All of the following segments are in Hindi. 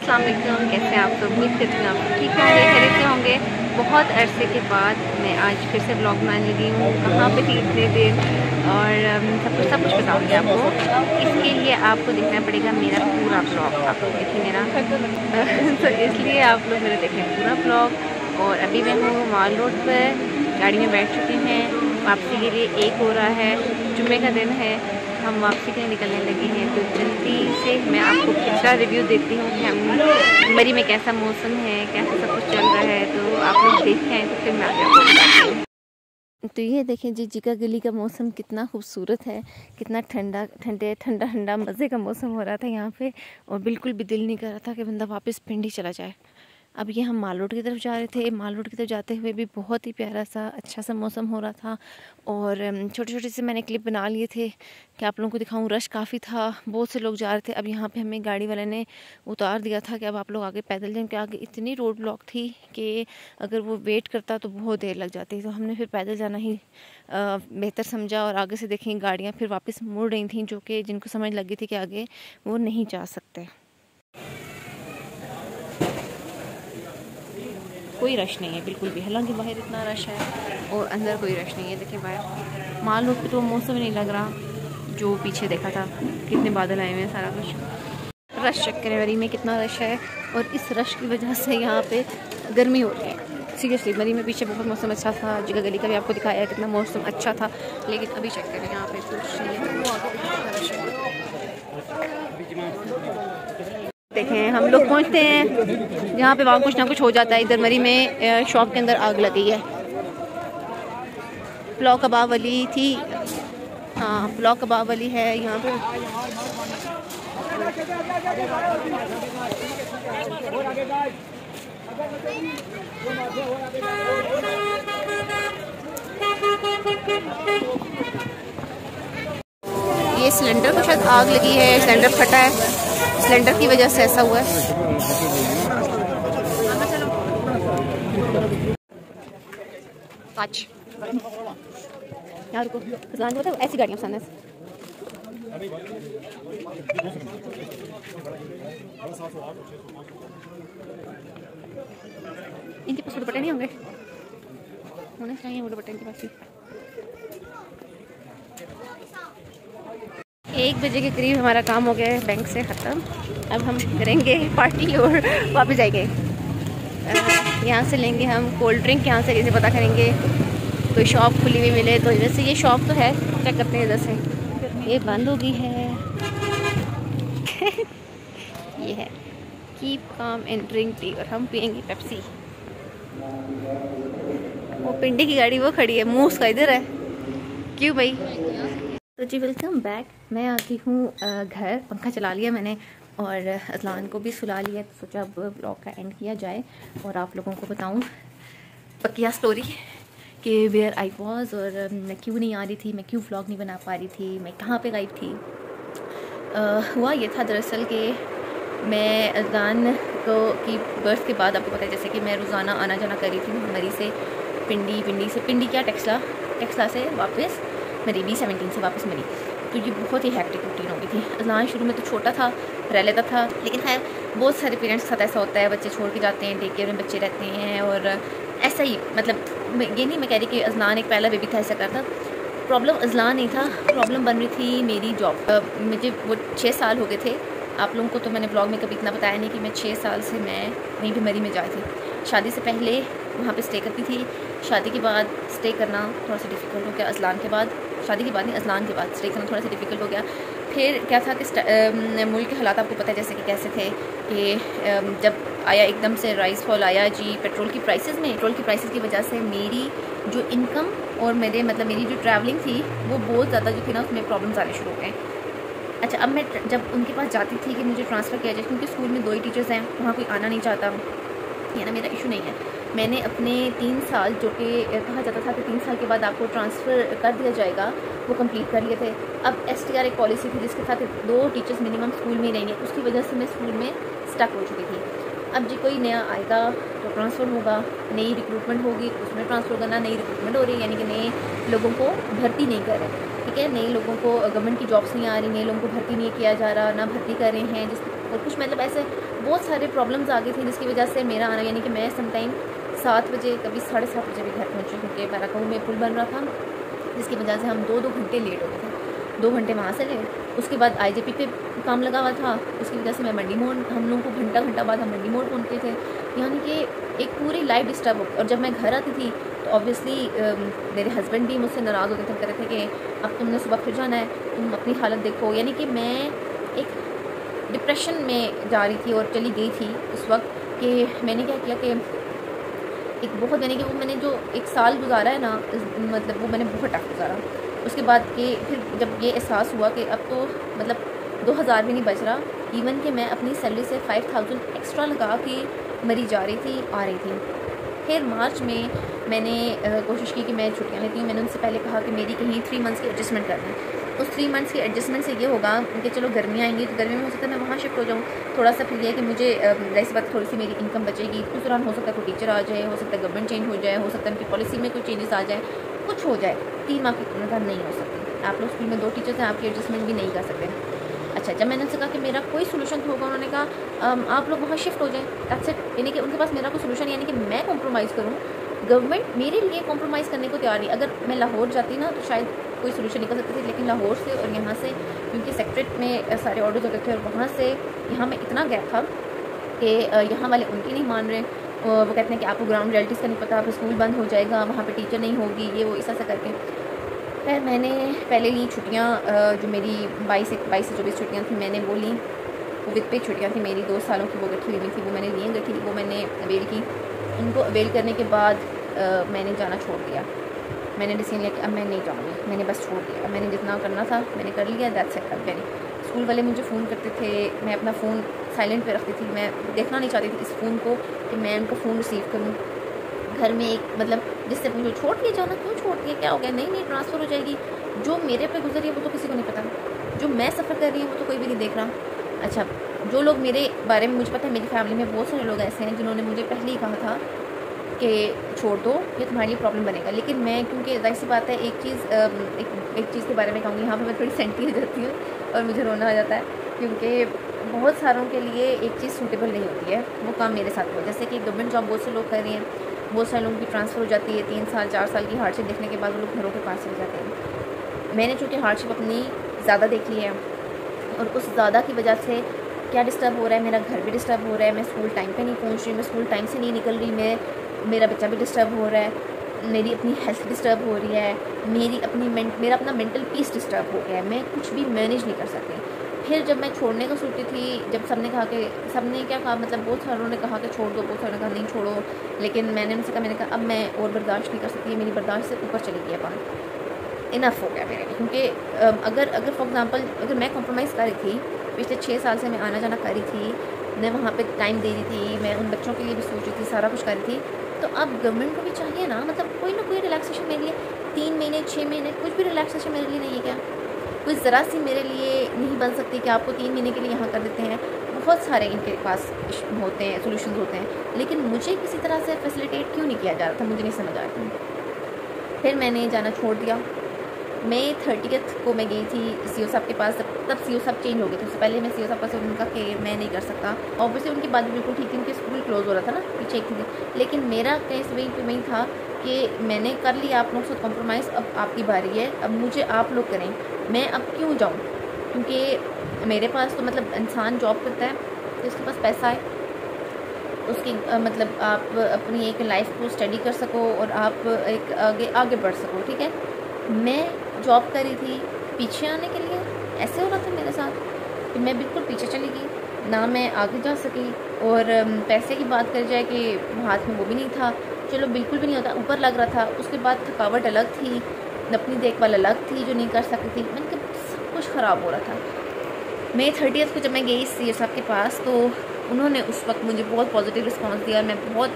अस्सलाम वालेकुम, कैसे हैं आप? तो उम्मीद करती हूँ आप ठीक होंगे, खैरियत से होंगे। बहुत अरसे के बाद मैं आज फिर से ब्लॉग बनाने लगी हूँ। कहाँ पे थी इतने दिन और सब कुछ बताऊँगी आपको। इसके लिए आपको देखना पड़ेगा मेरा पूरा ब्लॉग। आप लोग देखिए मेरा तो इसलिए आप लोग मेरा देखें पूरा ब्लॉग। और अभी मैं हूँ माल रोड पर, गाड़ी में बैठ चुके हैं। वापसी के लिए 1 हो रहा है, जुम्मे का दिन है, हम वापसी के लिए निकलने लगे हैं। तो जल्दी से मैं आपको पिछला रिव्यू देती हूँ कि हम मरी में कैसा मौसम है, कैसा सब कुछ चल रहा है। तो आप लोग देखें तो फिर मैं आगे आपको बताती हूँ। तो ये देखें जी, जिका गली का मौसम कितना खूबसूरत है, कितना ठंडा ठंडा मज़े का मौसम हो रहा था यहाँ पे। और बिल्कुल भी दिल नहीं कर रहा था कि बंदा वापस पिंडी चला जाए। अब ये हम माल रोड की तरफ जा रहे थे। माल रोड की तरफ जाते हुए भी बहुत ही प्यारा सा अच्छा सा मौसम हो रहा था। और छोटे छोटे से मैंने क्लिप बना लिए थे कि आप लोगों को दिखाऊं। रश काफ़ी था, बहुत से लोग जा रहे थे। अब यहाँ पे हमें गाड़ी वाले ने उतार दिया था कि अब आप लोग आगे पैदल जाएं, कि आगे इतनी रोड ब्लॉक थी कि अगर वो वेट करता तो बहुत देर लग जाती। तो हमने फिर पैदल जाना ही बेहतर समझा। और आगे से देखें गाड़ियाँ फिर वापस मुड़ रही थी, जो कि जिनको समझ लगी थी कि आगे वो नहीं जा सकते। कोई रश नहीं है बिल्कुल भी, हालांकि बाहर इतना रश है और अंदर कोई रश नहीं है। देखिए बाहर माल रोड पे तो मौसम नहीं लग रहा जो पीछे देखा था, कितने बादल आए हुए हैं, सारा कुछ रश चेक करें मरी में कितना रश है। और इस रश की वजह से यहाँ पे गर्मी हो रही है सीरियसली। मरी में पीछे बहुत मौसम अच्छा था, जिगा गली का भी आपको दिखाया है कितना मौसम अच्छा था, लेकिन अभी चेक करें यहाँ पे कुछ देखें। हम लोग पहुँचते हैं जहाँ पे वहाँ कुछ ना कुछ हो जाता है। इधर मरी में शॉप के अंदर आग लगी है। पुलाव कबाब वाली थी, हाँ पुलाव कबाब वाली है यहाँ पे। ये सिलेंडर को शायद आग लगी है, सिलेंडर फटा है, सिलेंडर की वजह से ऐसा हुआ है। काच यार को जान होता है ऐसी गाड़ियां सामने से। इनके पास दुपट्टे नहीं होंगे, होने चाहिए वो दुपट्टे इनके पास। 1 बजे के करीब हमारा काम हो गया है बैंक से ख़त्म। अब हम करेंगे पार्टी और वापस जाएंगे। यहाँ से लेंगे हम कोल्ड ड्रिंक, यहाँ से कैसे पता करेंगे कोई शॉप खुली हुई मिले तो। वैसे ये शॉप तो है, चेक करते हैं इधर से। ये बंद हो गई है ये है keep calm and drink tea, और हम पियेंगे पेप्सी। वो पिंडी की गाड़ी वो खड़ी है, मुँह उसका इधर है। क्यों भाई? तो जी वेलकम बैक। मैं आती हूँ घर, पंखा चला लिया मैंने और अज़लान को भी सुला लिया। तो सोचा अब ब्लॉग का एंड किया जाए और आप लोगों को बताऊँ पक्या स्टोरी कि वेयर आई वॉज, और मैं क्यों नहीं आ रही थी, मैं क्यों व्लॉग नहीं बना पा रही थी, मैं कहाँ पे गायब थी। हुआ ये था दरअसल कि मैं अज़लान की बर्थ के बाद, आपको पता है जैसे कि मैं रोज़ाना आना जाना कर रही थी मरी से पिंडी क्या टेक्सला से वापस मरी, B17 से वापस मरी। तो ये बहुत ही हैक्टिक रूटीन हो गई थी। अज़लान शुरू में तो छोटा था, रह लेता था, लेकिन खैर बहुत सारे पेरेंट्स के साथ ऐसा होता है, बच्चे छोड़ के जाते हैं, डे केयर में बच्चे रहते हैं। और ऐसा ही मतलब ये नहीं मैं कह रही कि अज़लान एक पहला बेबी था ऐसा करता। प्रॉब्लम अज़लान नहीं था, प्रॉब्लम बन रही थी मेरी जॉब। मुझे वो 6 साल हो गए थे। आप लोगों को तो मैंने ब्लॉग में कभी इतना बताया नहीं कि मैं 6 साल से मैं वहीं पर मरी में जाई थी। शादी से पहले वहाँ पे स्टे करती थी, शादी के बाद स्टे करना थोड़ा सा डिफ़िकल्ट हो गया। अज़लान के बाद, शादी के बाद नहीं, अज़लान के बाद स्टे करना थोड़ा सा डिफ़िकल्ट हो गया। फिर क्या था कि मुल्क के हालात आपको पता है जैसे कि कैसे थे कि जब आया एकदम से राइस फॉल आया जी पेट्रोल की प्राइसेस की वजह से मेरी जो इनकम और मेरी जो ट्रैवलिंग थी वो बहुत ज़्यादा जो थी ना, उसमें प्रॉब्लम्स आने शुरू हो गए। अच्छा, अब मैं जब उनके पास जाती थी कि मुझे ट्रांसफ़र किया जाए, क्योंकि स्कूल में 2 ही टीचर्स हैं, वहाँ कोई आना नहीं चाहता, ये ना मेरा इशू नहीं है। मैंने अपने 3 साल जो कि कहा जाता था कि 3 साल के बाद आपको ट्रांसफ़र कर दिया जाएगा, वो कंप्लीट कर लिए थे। अब STR एक पॉलिसी थी जिसके साथ 2 टीचर्स मिनिमम स्कूल में ही रहेंगे, उसकी वजह से मैं स्कूल में स्टक हो चुकी थी। अब जी कोई नया आएगा तो ट्रांसफ़र होगा, नई रिक्रूटमेंट होगी उसमें ट्रांसफ़र करना, नई रिक्रूटमेंट हो रही है यानी कि नए लोगों को भर्ती नहीं कर रहे, ठीक है, नए लोगों को गवर्नमेंट की जॉब्स नहीं आ रही, नए लोगों को भर्ती नहीं किया जा रहा, ना भर्ती कर रहे हैं जिस और कुछ मतलब ऐसे बहुत सारे प्रॉब्लम्स आ गई थी जिसकी वजह से मेरा आना, यानी कि मैं समटाइम 7 बजे, कभी 7:30 बजे भी घर पहुँची, क्योंकि बाराकाऊ में पुल बन रहा था, जिसकी वजह से हम 2 घंटे लेट हो गए थे। 2 घंटे वहाँ से लेट, उसके बाद IJP पे काम लगा हुआ था, उसकी वजह से मैं मंडी मोड़, हम लोगों को घंटा बाद हम मंडी मोड़ पहुँचते थे, यानी कि एक पूरी लाइफ डिस्टर्ब हो। और जब मैं घर आती थी तो ऑब्वियसली मेरे हस्बैंड भी मुझसे नाराज़ होते थे, कह रहे थे कि अब तुमने सुबह फिर जाना है, तुम अपनी हालत देखो। यानी कि मैं एक डिप्रेशन में जा रही थी और चली गई थी उस वक्त, कि मैंने क्या किया कि एक बहुत, यानी कि वो मैंने जो 1 साल गुजारा है ना, मतलब वो मैंने बहुत टफ गुजारा। उसके बाद कि फिर जब ये एहसास हुआ कि अब तो मतलब 2000 भी नहीं बच रहा, इवन कि मैं अपनी सैलरी से 5000 एक्स्ट्रा लगा के मरी जा रही थी, आ रही थी। फिर मार्च में मैंने कोशिश की कि मैं छुट्टियाँ लेती हूँ। मैंने उनसे पहले कहा कि मेरी कहीं 3 मंथ्स की एडजस्टमेंट करना है। उस 3 मंथ्स की एडजस्टमेंट से ये होगा कि चलो गर्मियाँ आएंगी तो गर्मी में हो सकता है मैं वहाँ शिफ्ट हो जाऊँ थोड़ा सा। फिर ये है कि मुझे ऐसी बात, थोड़ी सी मेरी इनकम बचेगी। उस दौरान हो सकता है कोई टीचर आ जाए, हो सकता है गवर्नमेंट चेंज हो जाए, हो सकता है उनकी पॉलिसी में कोई चेंजेस आ जाए, कुछ हो जाए। 3 माह की इनकम नहीं हो सकती। आप लोग स्कूल में 2 टीचर्स हैं, आपकी एडजस्टमेंट भी नहीं कर सकते। अच्छा, जब मैंने उनसे कहा कि मेरा कोई सोल्यूशन होगा, उन्होंने कहा आप लोग वहाँ शिफ्ट हो जाएं, दैट्स इट। यानी कि उनके पास मेरा कोई सोल्यूशन, यानी कि मैं कॉम्प्रोमाइज़ करूँ, गवर्नमेंट मेरे लिए कॉम्प्रोमाइज़ करने को तैयार नहीं। अगर मैं लाहौर जाती ना तो शायद कोई सोल्यूशन निकल सकती थी, लेकिन लाहौर से और यहाँ से, क्योंकि सेक्रेटरीट में सारे ऑर्डर्स होते थे, और वहाँ से यहाँ में इतना गैप था कि यहाँ वाले उनकी नहीं मान रहे। वो कहते हैं कि आपको ग्राउंड रियलिटीज़ का नहीं पता, आप स्कूल बंद हो जाएगा, वहाँ पे टीचर नहीं होगी, ये वो ऐसा करके। फिर मैंने पहले ली छुट्टियाँ, जो मेरी 22 से 24 छुट्टियाँ थी, मैंने वो ली। वो विद पे छुट्टियाँ थी मेरी 2 सालों की, वो गठी हुई थी, वो मैंने ली गठी, वो मैंने अवेल की। उनको अवेल करने के बाद मैंने जाना छोड़ दिया। मैंने डिसीजन लिया कि अब मैं नहीं जाऊँगी, मैंने बस छोड़ दिया। मैंने जितना करना था मैंने कर लिया, दैट्स इट। अब स्कूल वाले मुझे फ़ोन करते थे, मैं अपना फ़ोन साइलेंट पे रखती थी। मैं देखना नहीं चाहती थी इस फ़ोन को कि मैं उनका फ़ोन रिसीव करूँ। घर में एक मतलब जिससे मुझे छोड़ दिया जाना, क्यों छोड़ दिया, क्या हो गया, नहीं ट्रांसफ़र हो जाएगी। जो मेरे पे गुजरी है वो तो किसी को नहीं पता, जो मैं सफ़र कर रही हूँ वो तो कोई भी नहीं देख रहा। अच्छा, जो लोग मेरे बारे में, मुझे पता है मेरी फैमिली में बहुत सारे लोग ऐसे हैं जिन्होंने मुझे पहले ही कहा था कि छोड़ दो, ये तुम्हारे लिए प्रॉब्लम बनेगा। लेकिन मैं, क्योंकि जाहिर सी बात है, एक चीज़ के बारे में कहूँगी, यहाँ पे मैं थोड़ी सेंटी हो जाती हूँ और मुझे रोना आ जाता है, क्योंकि बहुत सारों के लिए एक चीज़ सूटेबल नहीं होती है। वो काम मेरे साथ हुआ। जैसे कि गवर्नमेंट जॉब बहुत से लोग कर रही हैं, बहुत सारे लोगों की ट्रांसफ़र हो जाती है, 3 साल 4 साल की हार्डशिप देखने के बाद वो लोग घरों के पास चले जाते हैं। मैंने चूँकि हार्डशिप अपनी ज़्यादा देख ली है, और उस ज़्यादा की वजह से क्या डिस्टर्ब हो रहा है, मेरा घर भी डिस्टर्ब हो रहा है, मैं स्कूल टाइम पे नहीं पहुंच रही, मैं स्कूल टाइम से नहीं निकल रही, मेरा बच्चा भी डिस्टर्ब हो रहा है, मेरी अपनी हेल्थ डिस्टर्ब हो रही है, मेरा अपना मेंटल पीस डिस्टर्ब हो गया है, मैं कुछ भी मैनेज नहीं कर सकती। फिर जब मैं छोड़ने को सोचती थी, जब सबने क्या कहा, मतलब बहुत सारों ने कहा कि छोड़ दो, बहुत सारों ने कहा नहीं छोड़ो, लेकिन मैंने उनसे कहा, मैंने कहा अब मैं और बर्दाश्त नहीं कर सकती, मेरी बर्दाश्त से ऊपर चली गई बात, इनफ हो गया मेरे लिए। क्योंकि अगर फॉर एग्जांपल अगर मैं कॉम्प्रोमाइज़ कर रही थी, पिछले 6 साल से मैं आना जाना कर रही थी, मैं वहाँ पे टाइम दे रही थी, मैं उन बच्चों के लिए भी सोच रही थी, सारा कुछ कर रही थी, तो अब गवर्नमेंट को भी चाहिए ना, मतलब कोई ना कोई रिलैक्सेशन मेरे लिए। 3 महीने 6 महीने कुछ भी रिलैक्सेशन मेरे लिए नहीं है क्या? कोई ज़रा सी मेरे लिए नहीं बन सकती कि आपको 3 महीने के लिए यहाँ कर देते हैं। बहुत सारे इनके पास होते हैं, सोल्यूशन होते हैं, लेकिन मुझे किसी तरह से फैसिलिटेट क्यों नहीं किया जा रहा था, मुझे नहीं समझ आ रहा था। फिर मैंने जाना छोड़ दिया। मई 30 को मैं गई थी सीओ साहब के पास। तब सीओ साहब चेंज हो गए थे। उससे पहले मैं सीओ साहब का उनका कि मैं नहीं कर सकता। ऑब्वियसली उनकी बात बिल्कुल ठीक थी, उनके स्कूल क्लोज हो रहा था ना, पीछे एक थी, लेकिन मेरा केस वही था कि मैंने कर लिया आप लोगों से कॉम्प्रोमाइज़, अब आपकी बारी है, अब मुझे आप लोग करें, मैं अब क्यों जाऊँ? क्योंकि मेरे पास तो मतलब इंसान जॉब करता है तो उसके पास पैसा है, उसकी मतलब आप अपनी एक लाइफ को स्टडी कर सको और आप एक आगे बढ़ सको, ठीक है। मैं जॉब कर रही थी पीछे आने के लिए, ऐसे हो रहा था मेरे साथ कि मैं बिल्कुल पीछे चली गई, ना मैं आगे जा सकी। और पैसे की बात कर जाए कि हाथ में वो भी नहीं था, चलो बिल्कुल भी नहीं होता, ऊपर लग रहा था। उसके बाद थकावट अलग थी, अपनी देखभाल अलग थी जो नहीं कर सकती थी, मैंने सब कुछ ख़राब हो रहा था। मई 30 को जब मैं गई सीओ साहब के पास तो उन्होंने उस वक्त मुझे बहुत पॉजिटिव रिस्पांस दिया और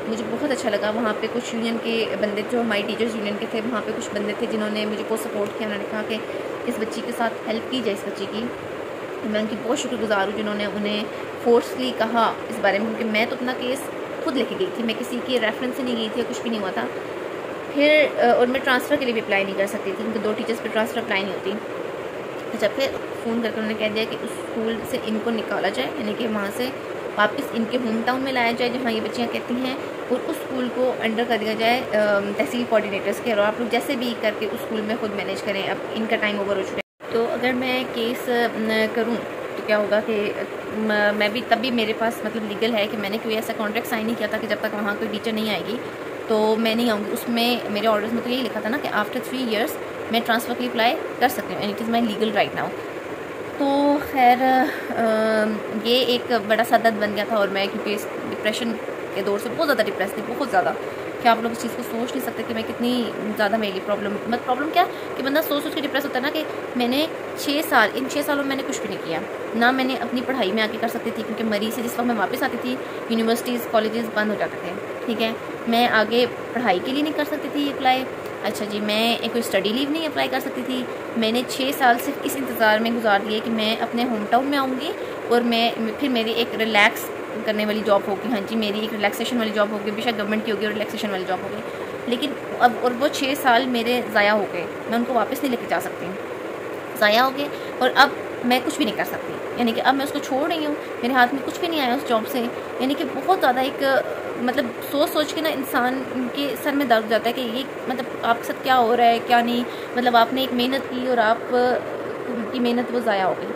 मुझे बहुत अच्छा लगा। वहाँ पे कुछ यूनियन के बंदे, जो हमारी टीचर्स यूनियन के थे, वहाँ पे कुछ बंदे थे जिन्होंने मुझे बहुत सपोर्ट किया। उन्होंने कहा कि इस बच्ची के साथ हेल्प की जाए, इस बच्ची की। मैं उनकी बहुत शुक्रगुजार हूँ जिन्होंने उन्हें फोर्सली कहा इस बारे में, क्योंकि मैं तो अपना केस खुद लेके गई थी, मैं किसी के रेफरेंस से नहीं गई थी, कुछ भी नहीं हुआ था। फिर और मैं ट्रांसफ़र के लिए भी अप्लाई नहीं कर सकती थी क्योंकि 2 टीचर्स पर ट्रांसफ़र अप्लाई नहीं होती। अच्छा, फिर फ़ोन करके उन्होंने कह दिया कि उस स्कूल से इनको निकाला जाए, यानी कि वहाँ से वापस इनके होम टाउन में लाया जाए जहाँ ये बच्चियाँ कहती हैं, और उस स्कूल को अंडर कर दिया जाए तहसील कोऑर्डिनेटर्स के, और आप लोग जैसे भी करके उस स्कूल में खुद मैनेज करें। अब इनका टाइम ओवर हो चुका है। तो अगर मैं केस करूँ तो क्या होगा कि मैं भी तब भी मेरे पास मतलब लीगल है कि मैंने कोई ऐसा कॉन्ट्रैक्ट साइन नहीं किया था कि जब तक वहाँ कोई टीचर नहीं आएगी तो मैं नहीं आऊँगी। उसमें मेरे ऑर्डर्स में तो यही लिखा था ना कि आफ्टर 3 years मैं ट्रांसफ़र के लिए अप्लाई कर सकती हूँ, and it is my legal right now. तो खैर ये एक बड़ा सा दर्द बन गया था, और मैं क्योंकि इस डिप्रेशन के दौर से बहुत ज़्यादा डिप्रेस थी, बहुत ज़्यादा, कि आप लोग इस चीज़ को सोच नहीं सकते कि मैं कितनी ज़्यादा मेरे लिए प्रॉब्लम क्या कि बंदा सोच के डिप्रेस होता है ना, कि मैंने 6 साल, इन 6 सालों में मैंने कुछ भी नहीं किया ना। मैंने अपनी पढ़ाई में आके कर सकती थी, क्योंकि मरी से जिस वक्त मैं वापस आती थी यूनिवर्सिटीज़ कॉलेजेस बंद हो जाते थे, ठीक है। मैं आगे पढ़ाई के लिए नहीं कर सकती थी अप्लाई, अच्छा जी, मैं कोई स्टडी लीव नहीं अप्लाई कर सकती थी। मैंने 6 साल सिर्फ इस इंतज़ार में गुजार दिए कि मैं अपने होम टाउन में आऊँगी, और मैं फिर मेरी एक रिलैक्स करने वाली जॉब होगी, हाँ जी, मेरी एक रिलैक्सेशन वाली जॉब होगी, बेशक गवर्नमेंट की होगी और रिलैक्सेशन वाली जॉब होगी। लेकिन अब और वो 6 साल मेरे ज़ाया हो गए, मैं उनको वापस नहीं लेके जा सकती, ज़ाया हो गए, और अब मैं कुछ भी नहीं कर सकती। यानी कि अब मैं उसको छोड़ रही हूँ, मेरे हाथ में कुछ भी नहीं आया उस जॉब से। यानी कि बहुत ज़्यादा एक मतलब सोच के ना इंसान के सर में दर्द जाता है कि ये मतलब आपके साथ क्या हो रहा है, क्या नहीं। मतलब आपने एक मेहनत की और आप की मेहनत वो ज़ाया हो गई।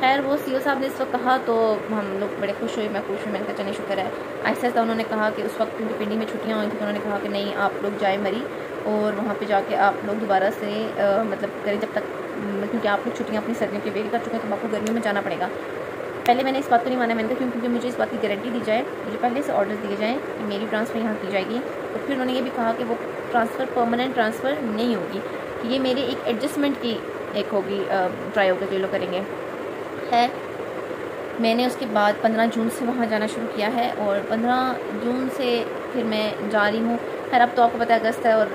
खैर वो सीओ साहब ने इस वक्त कहा तो हम लोग बड़े खुश हुए, मैं खुश हुई, मैंने कहा चलिए शुक्र है। ऐसा ऐसा उन्होंने कहा कि उस वक्त क्योंकि पिंडी में छुट्टियाँ हुई थी, तो उन्होंने कहा कि नहीं, आप लोग जाए मरी, और वहाँ पे जाके आप लोग दोबारा से मतलब करें जब तक, क्योंकि आप लोग छुट्टियाँ अपनी सर्दियों की वेट कर चुके हैं, तो आपको गर्मियों में जाना पड़ेगा। पहले मैंने इस बात को नहीं माना, मैंने कहा क्योंकि मुझे इस बात की गारंटी दी जाए, मुझे पहले से ऑर्डर दिए जाएँ कि मेरी ट्रांसफ़र यहाँ की जाएगी। और फिर उन्होंने ये भी कहा कि वो ट्रांसफ़र परमानेंट ट्रांसफ़र नहीं होगी, कि ये मेरे एक एडजस्टमेंट की एक होगी, ट्राई होकर जो लोग करेंगे। है मैंने उसके बाद 15 जून से वहाँ जाना शुरू किया है, और 15 जून से फिर मैं जा रही हूँ। खैर अब तो आपको पता है अगस्त है, और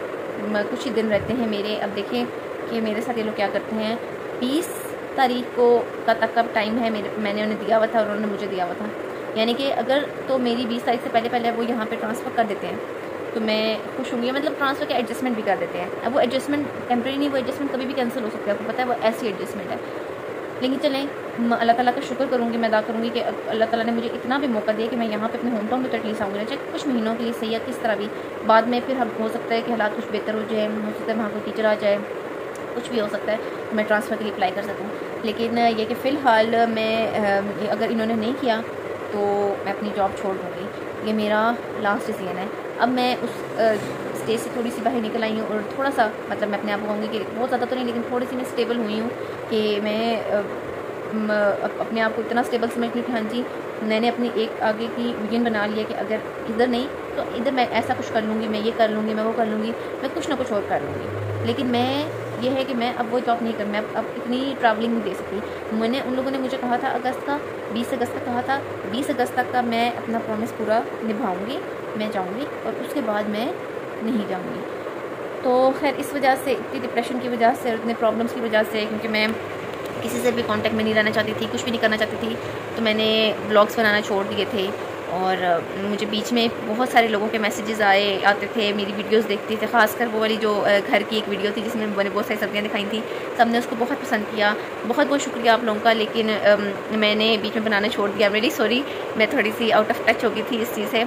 कुछ ही दिन रहते हैं मेरे। अब देखें कि मेरे साथ ये लोग क्या करते हैं। 20 तारीख को का तक अब टाइम है मैंने उन्हें दिया हुआ था, और उन्होंने मुझे दिया हुआ था। यानी कि अगर तो मेरी 20 तारीख से पहले वो यहाँ पे ट्रांसफ़र कर देते हैं तो मैं खुश होंगी। मतलब ट्रांसफ़र के एडजस्टमेंट भी कर देते हैं। अब वो एडजस्टमेंट टेम्प्रेरी नहीं, वो एडजस्टमेंट कभी भी कैंसिल हो सकता है, आपको पता है, वो ऐसी एडजस्टमेंट है। लेकिन चलें, अल्लाह ताला का शुक्र करूँगी, मैं अदा करूँगी कि अल्लाह ताला ने मुझे इतना भी मौका दिया कि मैं यहाँ पे अपने होम टाउन में तो एटलीस्ट आऊँगी ना, चाहे कुछ महीनों के लिए सही है, किस तरह भी। बाद में फिर हम हो सकता है कि हालात कुछ बेहतर हो जाए, हो सकता है वहाँ कोई टीचर आ जाए, कुछ भी हो सकता है, तो मैं ट्रांसफ़र के लिए अप्लाई कर सकूँ। लेकिन ये कि फ़िलहाल मैं अगर इन्होंने नहीं किया तो मैं अपनी जॉब छोड़ दूँगी, ये मेरा लास्ट डिसीजन है। अब मैं उस स्टेज से थोड़ी सी बाहर निकल आई हूँ, और थोड़ा सा मतलब मैं अपने आप को कहूँगी कि बहुत ज़्यादा तो नहीं, लेकिन थोड़ी सी मैं स्टेबल हुई हूँ कि मैं अपने आप को इतना स्टेबल समझ लूँ कि हाँ जी, मैंने अपनी एक आगे की विजन बना लिया कि अगर इधर नहीं तो इधर मैं ऐसा कुछ कर लूँगी, मैं ये कर लूँगी, मैं वो कर लूँगी, मैं कुछ ना कुछ और कर लूँगी। लेकिन मैं ये है कि मैं अब वो जॉब नहीं कर, मैं अब इतनी ट्रैवलिंग नहीं दे सकती। मैंने उन लोगों ने मुझे कहा था 20 अगस्त का कहा था, 20 अगस्त तक का मैं अपना प्रॉमिस पूरा निभाऊँगी, मैं जाऊँगी, और उसके बाद मैं नहीं जाऊँगी। तो खैर इस वजह से, इतनी डिप्रेशन की वजह से, इतने प्रॉब्लम्स की वजह से, क्योंकि मैं किसी से भी कांटेक्ट में नहीं रहना चाहती थी, कुछ भी नहीं करना चाहती थी, तो मैंने ब्लॉग्स बनाना छोड़ दिए थे। और मुझे बीच में बहुत सारे लोगों के मैसेजेस आते थे, मेरी वीडियोस देखते थे, खासकर वो वाली जो घर की एक वीडियो थी जिसमें मैंने बहुत सारी सब्जियां दिखाई थी, सबने उसको बहुत पसंद किया, बहुत बहुत शुक्रिया आप लोगों का। लेकिन मैंने बीच में बनाना छोड़ दिया, वेरी सॉरी, मैं थोड़ी सी आउट ऑफ टच हो गई थी इस चीज़ से।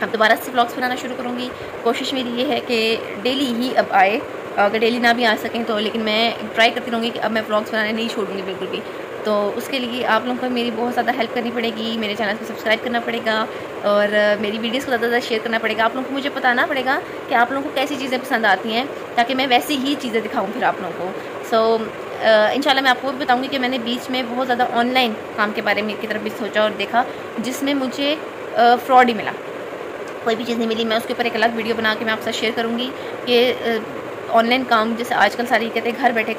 अब दोबारा से व्लॉग्स बनाना शुरू करूँगी। कोशिश मेरी ये है कि डेली ही अब आए, अगर डेली ना भी आ सकें तो, लेकिन मैं ट्राई करती रहूँगी कि अब मैं व्लॉग्स बनाने नहीं छोड़ूंगी बिल्कुल भी। तो उसके लिए आप लोगों को मेरी बहुत ज़्यादा हेल्प करनी पड़ेगी, मेरे चैनल को सब्सक्राइब करना पड़ेगा, और मेरी वीडियोस को ज़्यादा शेयर करना पड़ेगा। आप लोगों को मुझे बताना पड़ेगा कि आप लोगों को कैसी चीज़ें पसंद आती हैं, ताकि मैं वैसी ही चीज़ें दिखाऊँ फिर आप लोगों को। सो इंशाल्लाह मैं आपको भी बताऊँगी कि मैंने बीच में बहुत ज़्यादा ऑनलाइन काम के बारे में की तरफ भी सोचा और देखा, जिसमें मुझे फ्रॉड ही मिला, कोई भी चीज़ नहीं मिली। मैं उसके ऊपर एक अलग वीडियो बना के मैं आपसे शेयर करूँगी कि ऑनलाइन काम, जैसे आजकल सारी कहते हैं घर बैठे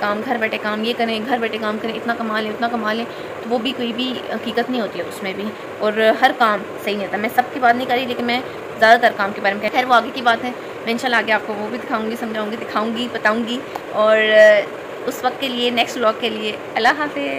काम, ये करें, घर बैठे काम करें, इतना कमा लें, उतना कमा लें, तो वो भी कोई भी हकीकत नहीं होती है उसमें भी, और हर काम सही नहीं होता। मैं सबकी बात नहीं करी, लेकिन मैं ज़्यादातर काम के बारे में, खैर वो आगे की बात है, मैं इंशाल्लाह आगे आपको वो भी दिखाऊँगी, समझाऊँगी, दिखाऊँगी, बताऊँगी। और उस वक्त के लिए, नेक्स्ट व्लॉग के लिए अल्लाह हाफ़िज़।